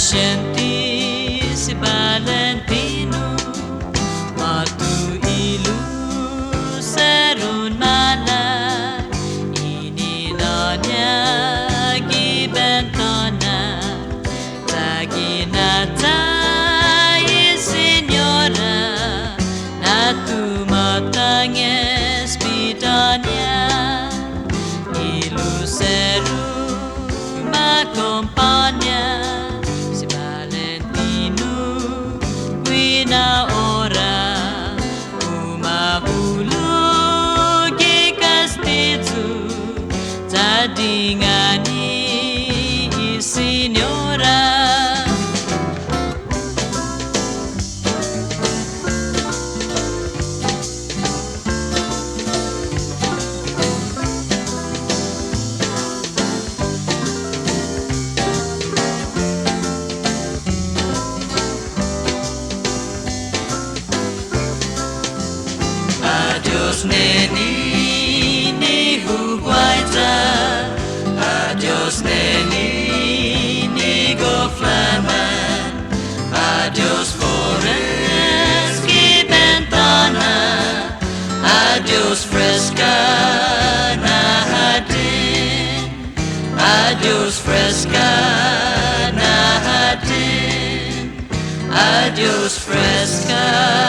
Scientis Valentino Matu ilu serun malam Ininya gibentona Taginata signora Natu matanges bidanya Ilu seru m'accompagna na ora uma bulu ke castizu tadingani signora Adiós neni ni huguaita Adiós neni ni go flaman Adiós forest ki ventana Adiós fresca na hadin Adiós fresca na hadin Adiós fresca